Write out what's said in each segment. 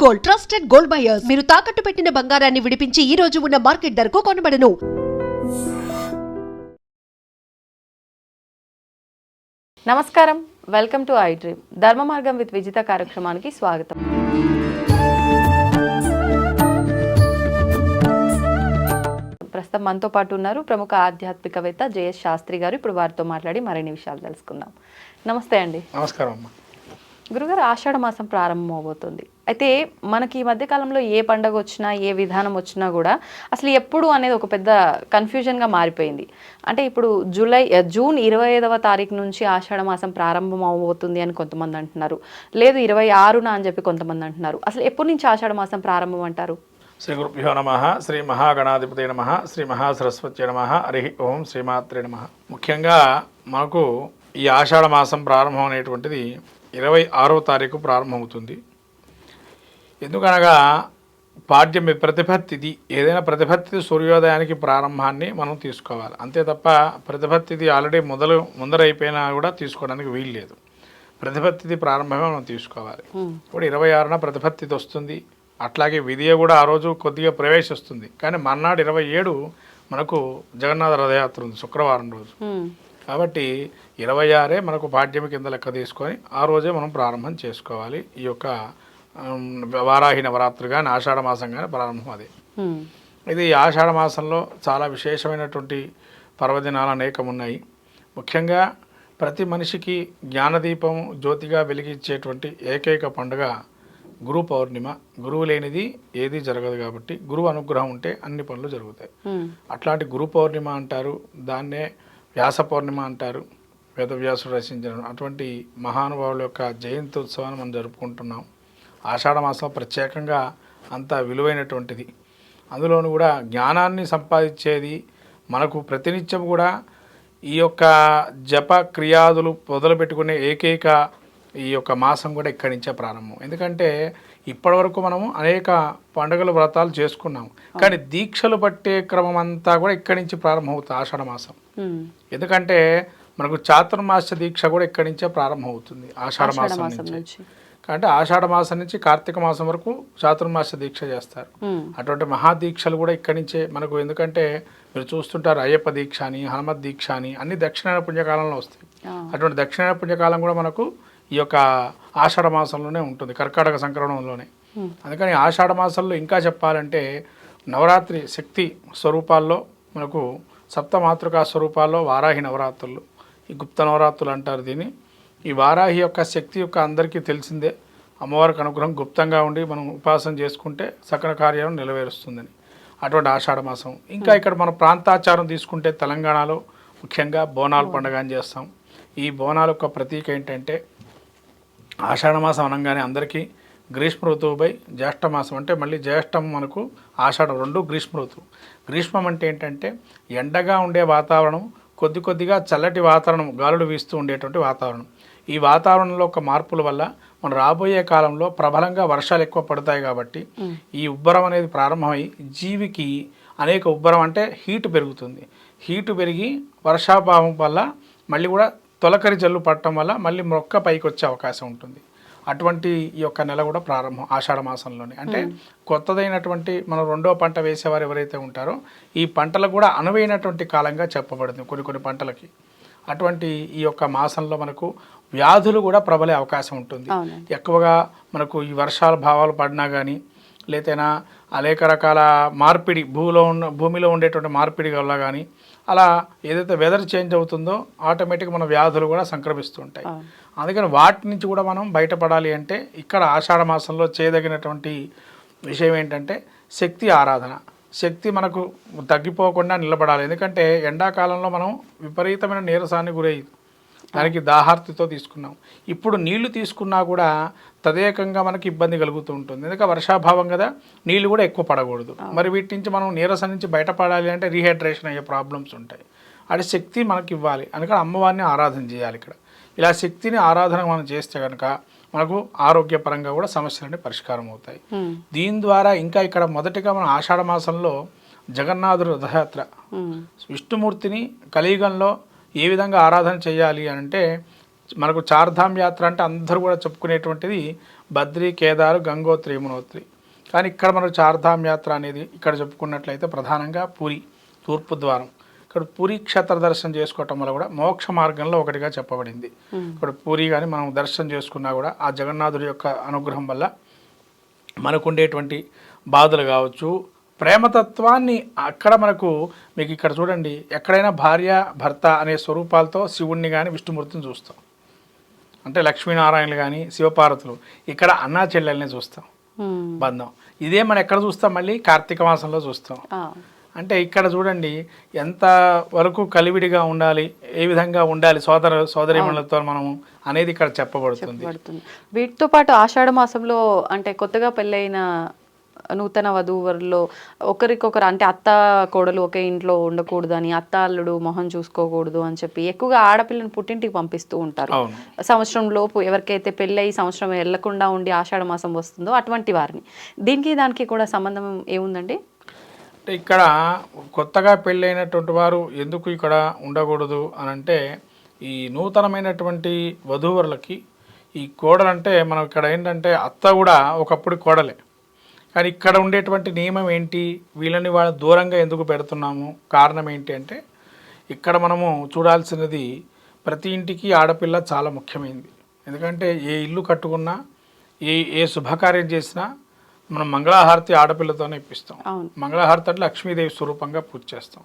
Gold, trusted gold buyers. మీరు తాకట్టు పెట్టిన బంగారాన్ని విడిపించి ఈ రోజు ఉన్న మార్కెట్ ధరకు కొనబడను. నమస్కారం, వెల్కమ్ టు ఐ డ్రీమ్. ధర్మ మార్గం విత్ విజిత కార్యక్రమానికి స్వాగతం. ప్రస్తుతం మనతో పాటు ఉన్నారు ప్రముఖ ఆధ్యాత్మికవేత్త జేఎస్ శాస్త్రి గారు. ఇప్పుడు వారితో మాట్లాడి మరిన్ని విషయాలు తెలుసుకుందాం. నమస్తే అండి. నమస్కారం అమ్మ. గురుగారు, ఆషాఢ మాసం ప్రారంభం అవబోతుంది. అయితే మనకి ఈ మధ్యకాలంలో ఏ పండగ వచ్చినా, ఏ విధానం వచ్చినా కూడా అసలు ఎప్పుడు అనేది ఒక పెద్ద కన్ఫ్యూజన్గా మారిపోయింది. అంటే ఇప్పుడు జూన్ 25వ తారీఖు నుంచి ఆషాఢ మాసం ప్రారంభం అవబోతుంది అని కొంతమంది అంటున్నారు, లేదు 26న అని చెప్పి కొంతమంది అంటున్నారు. అసలు ఎప్పటి నుంచి ఆషాఢ మాసం ప్రారంభం అంటారు? శ్రీ గురుభ్యో నమః. శ్రీ మహాగణాధిపతే నమః. శ్రీ మహాసరస్వత్యే నమః. హరి ఓం శ్రీమాత్రే నమః. ముఖ్యంగా మనకు ఈ ఆషాఢ మాసం ప్రారంభం అనేటువంటిది 26వ తారీఖు ప్రారంభమవుతుంది. ఎందుకనగా పాడ్యమి ప్రతిపత్తిది, ఏదైనా ప్రతిపత్తి సూర్యోదయానికి ప్రారంభాన్ని మనం తీసుకోవాలి, అంతే తప్ప ప్రతిపత్తిది ఆల్రెడీ ముందరైపోయినా కూడా తీసుకోవడానికి వీలు లేదు. ప్రతిపత్తిది ప్రారంభమే మనం తీసుకోవాలి. ఇప్పుడు 26న ప్రతిపత్తిది వస్తుంది. అట్లాగే విధియ కూడా ఆ రోజు కొద్దిగా ప్రవేశిస్తుంది. కానీ మర్నాడు 27 మనకు జగన్నాథ రథయాత్ర ఉంది, శుక్రవారం రోజు. కాబట్టి 26 మనకు పాడ్యమి కింద లెక్క తీసుకొని ఆ రోజే మనం ప్రారంభం చేసుకోవాలి. ఈ యొక్క వారాహి నవరాత్రి కానీ ఆషాఢ మాసం కానీ ప్రారంభం అదే. ఇది ఆషాఢ మాసంలో చాలా విశేషమైనటువంటి పర్వదినాలు అనేకం ఉన్నాయి. ముఖ్యంగా ప్రతి మనిషికి జ్ఞానదీపం జ్యోతిగా వెలిగించేటువంటి ఏకైక పండుగ గురు పౌర్ణిమ. గురువు లేనిది ఏది జరగదు కాబట్టి గురువు అనుగ్రహం ఉంటే అన్ని పనులు జరుగుతాయి. అట్లాంటి గురు పౌర్ణిమ అంటారు, దాన్నే వ్యాస పౌర్ణిమ అంటారు. వేదవ్యాసుడు రచించిన అటువంటి మహానుభావుల యొక్క జయంతి ఉత్సవాన్ని మనం జరుపుకుంటున్నాం. ఆషాఢ మాసం ప్రత్యేకంగా అంత విలువైనటువంటిది. అందులోనూ కూడా జ్ఞానాన్ని సంపాదించేది. మనకు ప్రతినిత్యం కూడా ఈ యొక్క జప క్రియాదులు మొదలుపెట్టుకునే ఏకైక ఈ యొక్క మాసం కూడా ఇక్కడి నుంచే ప్రారంభం. ఎందుకంటే ఇప్పటివరకు మనము అనేక పండుగల వ్రతాలు చేసుకున్నాము, కానీ దీక్షలు పట్టే క్రమం అంతా కూడా ఇక్కడి నుంచి ప్రారంభమవుతుంది ఆషాఢ మాసం. ఎందుకంటే మనకు చాతుర్మాస్య దీక్ష కూడా ఇక్కడి నుంచే ప్రారంభమవుతుంది ఆషాఢ మాసం నుంచి. అంటే ఆషాఢ మాసం నుంచి కార్తీక మాసం వరకు చాతుర్మాస్య దీక్ష చేస్తారు. అటువంటి మహాదీక్షలు కూడా ఇక్కడి నుంచే మనకు. ఎందుకంటే మీరు చూస్తుంటారు అయ్యప్ప దీక్ష అని, హనుమత్ దీక్ష అని, అన్ని దక్షిణాయన పుణ్యకాలంలో వస్తాయి. అటువంటి దక్షిణాయన పుణ్యకాలం కూడా మనకు ఈ యొక్క ఆషాఢ మాసంలోనే ఉంటుంది, కర్కాటక సంక్రమణంలోనే. అందుకని ఆషాఢ మాసంలో ఇంకా చెప్పాలంటే నవరాత్రి శక్తి స్వరూపాల్లో మనకు సప్తమాతృకా స్వరూపాల్లో వారాహి నవరాత్రులు, ఈ గుప్త నవరాత్రులు అంటారు దీన్ని. ఈ వారాహి యొక్క శక్తి యొక్క అందరికీ తెలిసిందే. అమ్మవారికి అనుగ్రహం గుప్తంగా ఉండి మనం ఉపాసన చేసుకుంటే సకల కార్యాలను నెరవేరుస్తుందని అటువంటి ఆషాఢ మాసం. ఇంకా ఇక్కడ మన ప్రాంతాచారం తీసుకుంటే తెలంగాణలో ముఖ్యంగా బోనాలు పండుగ అని చేస్తాం. ఈ బోనాల యొక్క ప్రతీక ఏంటంటే ఆషాఢ మాసం అనగానే అందరికీ గ్రీష్మ ఋతువుపై జ్యేష్ఠ మాసం అంటే మళ్ళీ జ్యేష్టం మనకు ఆషాఢం రెండు గ్రీష్మ ఋతువు. గ్రీష్మం అంటే ఏంటంటే ఎండగా ఉండే వాతావరణం, కొద్దిగా చల్లటి వాతావరణం, గాలులు వీస్తూ ఉండేటువంటి వాతావరణం. ఈ వాతావరణంలో ఒక మార్పుల వల్ల మనం రాబోయే కాలంలో ప్రబలంగా వర్షాలు ఎక్కువ పడతాయి. కాబట్టి ఈ ఉబ్బరం అనేది ప్రారంభమై జీవికి అనేక ఉబ్బరం అంటే హీటు పెరుగుతుంది. హీటు పెరిగి వర్షాభావం వల్ల మళ్ళీ కూడా తొలకరి జల్లు పడటం వల్ల మళ్ళీ మొక్క పైకి వచ్చే అవకాశం ఉంటుంది. అటువంటి ఈ యొక్క నెల కూడా ప్రారంభం ఆషాఢ మాసంలోనే. అంటే కొత్తదైనటువంటి మనం రెండో పంట వేసేవారు ఎవరైతే ఉంటారో ఈ పంటలకు కూడా అనువైనటువంటి కాలంగా చెప్పబడుతుంది కొన్ని పంటలకి. అటువంటి ఈ యొక్క మాసంలో మనకు వ్యాధులు కూడా ప్రబలే అవకాశం ఉంటుంది. ఎక్కువగా మనకు ఈ వర్షాల భావాలు పడినా కానీ, లేతేనా అనేక రకాల మార్పిడి భూమిలో ఉండేటువంటి మార్పిడి వల్ల కానీ, అలా ఏదైతే వెదర్ చేంజ్ అవుతుందో ఆటోమేటిక్గా మన వ్యాధులు కూడా సంక్రమిస్తూ ఉంటాయి. అందుకని వాటి నుంచి కూడా మనం బయటపడాలి అంటే ఇక్కడ ఆషాఢ మాసంలో చేయదగినటువంటి విషయం ఏంటంటే శక్తి ఆరాధన. శక్తి మనకు తగ్గిపోకుండా నిలబడాలి. ఎందుకంటే ఎండాకాలంలో మనం విపరీతమైన నీరసాన్ని గురయ్యి దానికి దాహార్తితో తీసుకున్నాం. ఇప్పుడు నీళ్లు తీసుకున్నా కూడా తదేకంగా మనకి ఇబ్బంది కలుగుతూ ఉంటుంది. ఎందుకంటే వర్షాభావం కదా, నీళ్లు కూడా ఎక్కువ పడకూడదు. మరి వీటి నుంచి మనం నీరసం నుంచి బయటపడాలి అంటే రీహైడ్రేషన్ అయ్యే ప్రాబ్లమ్స్ ఉంటాయి. అది శక్తి మనకి ఇవ్వాలి. అందుకని అమ్మవారిని ఆరాధన చేయాలి. ఇక్కడ ఇలా శక్తిని ఆరాధన మనం చేస్తే కనుక మనకు ఆరోగ్యపరంగా కూడా సమస్యలన్నీ పరిష్కారం అవుతాయి. దీని ద్వారా ఇంకా ఇక్కడ మొదటిగా మనం ఆషాఢ మాసంలో జగన్నాథుడు రథయాత్ర, విష్ణుమూర్తిని కలియుగంలో ఏ విధంగా ఆరాధన చేయాలి అంటే మనకు చార్ధామ్ యాత్ర అంటే అందరూ కూడా చెప్పుకునేటువంటిది బద్రీ, కేదారు, గంగోత్రి, యమునోత్రి. కానీ ఇక్కడ మనకు చార్ధామ్ యాత్ర అనేది ఇక్కడ చెప్పుకున్నట్లయితే ప్రధానంగా పూరి తూర్పు ద్వారం. ఇక్కడ పూరి క్షేత్ర దర్శనం చేసుకోవటం వల్ల కూడా మోక్ష మార్గంలో ఒకటిగా చెప్పబడింది. ఇక్కడ పూరి కానీ మనం దర్శనం చేసుకున్నా కూడా ఆ జగన్నాథుడి యొక్క అనుగ్రహం వల్ల మనకు ఉండేటువంటి బాధలు కావచ్చు, ప్రేమతత్వాన్ని అక్కడ మనకు మీకు ఇక్కడ చూడండి, ఎక్కడైనా భార్య భర్త అనే స్వరూపాలతో శివుణ్ణి కానీ విష్ణుమూర్తిని చూస్తాం. అంటే లక్ష్మీనారాయణలు కానీ శివపార్వతులు. ఇక్కడ అన్నా చెల్లెల్ని చూస్తాం బంధం. ఇదే మనం ఎక్కడ చూస్తాం, మళ్ళీ కార్తీక మాసంలో చూస్తాం. అంటే ఇక్కడ చూడండి ఎంత వరకు కలివిడిగా ఉండాలి, ఏ విధంగా ఉండాలి సోదరీమణులతో మనము అనేది ఇక్కడ చెప్పబడుతుంది. వీటితో పాటు ఆషాఢ మాసంలో అంటే కొత్తగా పెళ్ళైన నూతన వధూవరుల్లో ఒకరికొకరు అంటే అత్త కోడలు ఒకే ఇంట్లో ఉండకూడదు అని, అత్త అల్లుడు మొహం చూసుకోకూడదు అని చెప్పి ఎక్కువగా ఆడపిల్లని పుట్టింటికి పంపిస్తూ ఉంటారు. సంవత్సరం లోపు ఎవరికైతే పెళ్ళయి సంవత్సరం వెళ్లకుండా ఉండి ఆషాఢ మాసం వస్తుందో అటువంటి వారిని. దానికి కూడా సంబంధం ఏముందండి? అంటే ఇక్కడ కొత్తగా పెళ్ళైనటువంటి వారు ఎందుకు ఇక్కడ ఉండకూడదు అని అంటే, ఈ నూతనమైనటువంటి వధూవరులకి ఈ కోడలంటే మనం ఇక్కడ ఏంటంటే అత్త కూడా ఒకప్పుడు కోడలే. కానీ ఇక్కడ ఉండేటువంటి నియమం ఏంటి, వీళ్ళని వాళ్ళ దూరంగా ఎందుకు పెడుతున్నాము, కారణం ఏంటి అంటే, ఇక్కడ మనము చూడాల్సినది ప్రతి ఇంటికి ఆడపిల్ల చాలా ముఖ్యమైనది. ఎందుకంటే ఏ ఇల్లు కట్టుకున్నా ఏ శుభకార్యం చేసినా మనం మంగళహారతి ఆడపిల్లతోనే ఇప్పిస్తాం. మంగళహారతి అంటే లక్ష్మీదేవి స్వరూపంగా పూజ చేస్తాం.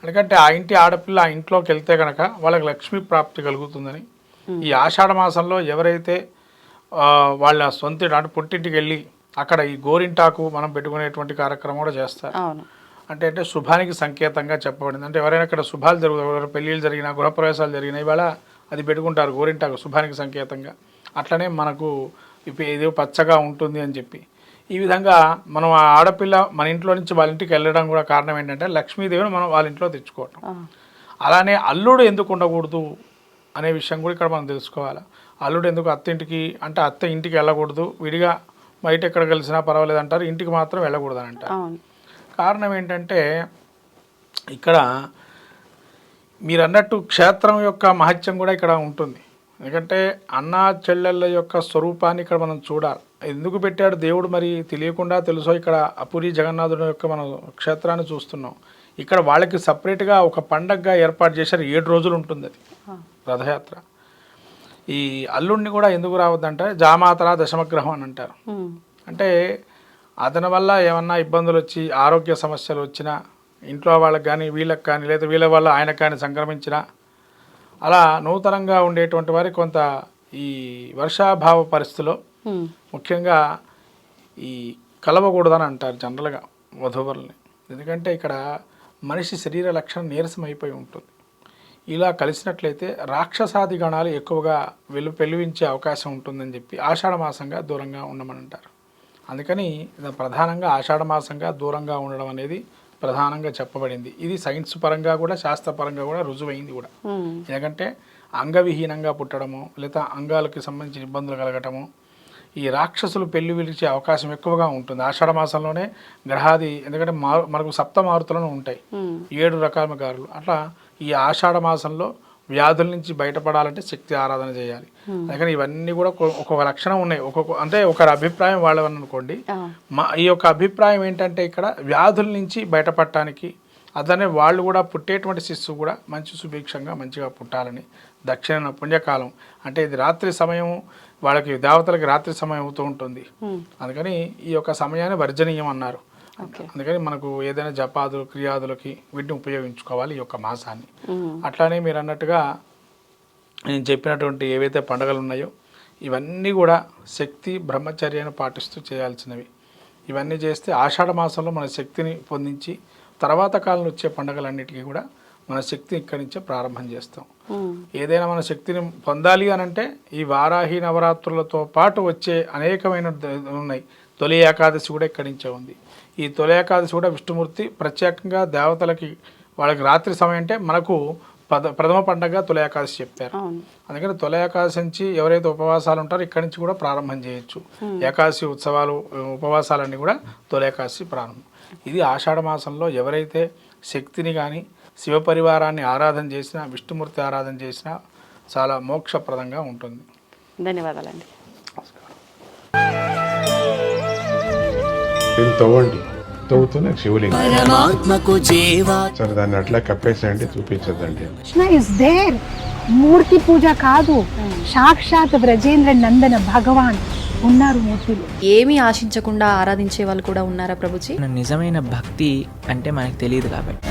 ఎందుకంటే ఆ ఇంటి ఆడపిల్ల ఆ ఇంట్లోకి వెళ్తే కనుక వాళ్ళకి లక్ష్మీ ప్రాప్తి కలుగుతుందని. ఈ ఆషాఢ మాసంలో ఎవరైతే వాళ్ళ సొంత అంటే పుట్టింటికి వెళ్ళి అక్కడ ఈ గోరింటాకు మనం పెట్టుకునేటువంటి కార్యక్రమం కూడా చేస్తారు. అంటే శుభానికి సంకేతంగా చెప్పబడింది. అంటే ఎవరైనా ఇక్కడ శుభాలు జరుగుతాయి, పెళ్ళిళ్ళు జరిగినా గృహప్రవేశాలు జరిగినా ఇవాళ అది పెట్టుకుంటారు గోరింటాకు శుభానికి సంకేతంగా. అట్లనే మనకు ఏదో పచ్చగా ఉంటుంది అని చెప్పి ఈ విధంగా మనం ఆ ఆడపిల్ల మన ఇంట్లో నుంచి వాళ్ళ ఇంటికి వెళ్ళడం కూడా కారణం ఏంటంటే లక్ష్మీదేవిని మనం వాళ్ళ ఇంట్లో తెచ్చుకోవటం. అలానే అల్లుడు ఎందుకు ఉండకూడదు అనే విషయం కూడా ఇక్కడ మనం తెలుసుకోవాలి. అల్లుడు ఎందుకు అత్త ఇంటికి అంటే అత్త ఇంటికి వెళ్ళకూడదు, విడిగా బయట ఎక్కడ కలిసినా పర్వాలేదు అంటారు, ఇంటికి మాత్రం వెళ్ళకూడదు అని అంటారు. కారణం ఏంటంటే ఇక్కడ మీరు అన్నట్టు క్షేత్రం యొక్క మహత్యం కూడా ఇక్కడ ఉంటుంది. ఎందుకంటే అన్నా చెల్లెళ్ళ యొక్క స్వరూపాన్ని ఇక్కడ మనం చూడాలి. ఎందుకు పెట్టాడు దేవుడు మరి తెలియకుండా తెలుసో ఇక్కడ అపురి జగన్నాథుడి యొక్క మనం క్షేత్రాన్ని చూస్తున్నాం. ఇక్కడ వాళ్ళకి సపరేట్గా ఒక పండగగా ఏర్పాటు చేశారు. 7 రోజులు ఉంటుంది అది రథయాత్ర. ఈ అల్లుడిని కూడా ఎందుకు రావద్దంటే జామాతర దశమగ్రహం అని అంటారు. అంటే అతని వల్ల ఏమన్నా ఇబ్బందులు వచ్చి ఆరోగ్య సమస్యలు వచ్చినా ఇంట్లో వాళ్ళకి కానీ వీళ్ళకి కానీ లేదా వీళ్ళ వల్ల ఆయనకు కానీ సంక్రమించినా అలా నూతనంగా ఉండేటువంటి వారికి కొంత ఈ వర్షాభావ పరిస్థితిలో ముఖ్యంగా ఈ కలవకూడదని అంటారు జనరల్గా వధూవరుల్ని. ఎందుకంటే ఇక్కడ మనిషి శరీర లక్షణం నీరసం అయిపోయి ఉంటుంది. ఇలా కలిసినట్లయితే రాక్షసాది గణాలు ఎక్కువగా పెళ్ళించే అవకాశం ఉంటుందని చెప్పి ఆషాఢ మాసంగా దూరంగా ఉండమని అంటారు. అందుకని ప్రధానంగా ఆషాఢ మాసంగా దూరంగా ఉండడం అనేది ప్రధానంగా చెప్పబడింది. ఇది సైన్స్ పరంగా కూడా శాస్త్రపరంగా కూడా రుజువైంది కూడా. ఎందుకంటే అంగవిహీనంగా పుట్టడము లేదా అంగాలకి సంబంధించిన ఇబ్బందులు కలగటము, ఈ రాక్షసులు పెళ్లి విలిచే అవకాశం ఎక్కువగా ఉంటుంది ఆషాఢ మాసంలోనే. గ్రహాది ఎందుకంటే మనకు సప్తమారుతులను ఉంటాయి, 7 రకాల గారులు. అట్లా ఈ ఆషాఢ మాసంలో వ్యాధుల నుంచి బయటపడాలంటే శక్తి ఆరాధన చేయాలి. అందుకని ఇవన్నీ కూడా ఒక్కొక్క లక్షణం ఉన్నాయి. అంటే ఒకరి అభిప్రాయం వాళ్ళని అనుకోండి. ఈ యొక్క అభిప్రాయం ఏంటంటే ఇక్కడ వ్యాధుల నుంచి బయటపడటానికి అదనే వాళ్ళు కూడా పుట్టేటువంటి శిశువు కూడా మంచి సుభిక్షంగా మంచిగా పుట్టాలని. దక్షిణ పుణ్యకాలం అంటే ఇది రాత్రి సమయం, వాళ్ళకి దేవతలకి రాత్రి సమయం అవుతూ ఉంటుంది. అందుకని ఈ యొక్క సమయాన్ని వర్జనీయం అన్నారు. అందుకని మనకు ఏదైనా జపాదులు క్రియాదులకి వీటిని ఉపయోగించుకోవాలి ఈ యొక్క మాసాన్ని. అట్లానే మీరు అన్నట్టుగా నేను చెప్పినటువంటి ఏవైతే పండుగలు ఉన్నాయో ఇవన్నీ కూడా శక్తి బ్రహ్మచర్యాన్ని పాటిస్తూ చేయాల్సినవి. ఇవన్నీ చేస్తే ఆషాఢ మాసంలో మన శక్తిని పొందించి తర్వాత కాలంలో వచ్చే పండుగలన్నిటికీ కూడా మన శక్తిని ఇక్కడి నుంచే ప్రారంభం చేస్తాం. ఏదైనా మన శక్తిని పొందాలి అని అంటే ఈ వారాహి నవరాత్రులతో పాటు వచ్చే అనేకమైన ఉన్నాయి. తొలి ఏకాదశి కూడా ఇక్కడి నుంచే ఉంది. ఈ తొలి ఏకాదశి కూడా విష్ణుమూర్తి ప్రత్యేకంగా దేవతలకి వాళ్ళకి రాత్రి సమయం అంటే మనకు ప్రథమ పండగగా తొలి ఏకాదశి చెప్పారు. అందుకని తొలి ఏకాదశి నుంచి ఎవరైతే ఉపవాసాలు ఉంటారో ఇక్కడి నుంచి కూడా ప్రారంభం చేయొచ్చు. ఏకాదశి ఉత్సవాలు ఉపవాసాలన్నీ కూడా తొలి ఏకాదశి ప్రారంభం. ఇది ఆషాఢ మాసంలో ఎవరైతే శక్తిని కానీ శివపరివారాన్ని ఆరాధన చేసినా విష్ణుమూర్తి ఆరాధన చేసినా చాలా మోక్షప్రదంగా ఉంటుంది. ధన్యవాదాలండి. దీన్ని తవ్వండి, తవ్వుతూనే శివలింగం. సరే దాన్ని అట్లా కప్పేసేయండి, చూపించదండి. Krishna is there. మూర్తి పూజ కాదు, సాక్షాత్ బ్రజేంద్ర నందన భగవాన్ ఉన్నారు మూర్తిలో. ఏమీ ఆశించకుండా ఆరాధించే వాళ్ళు కూడా ఉన్నారా ప్రభుజీ? నిజమైన భక్తి అంటే మనకు తెలియదు కాబట్టి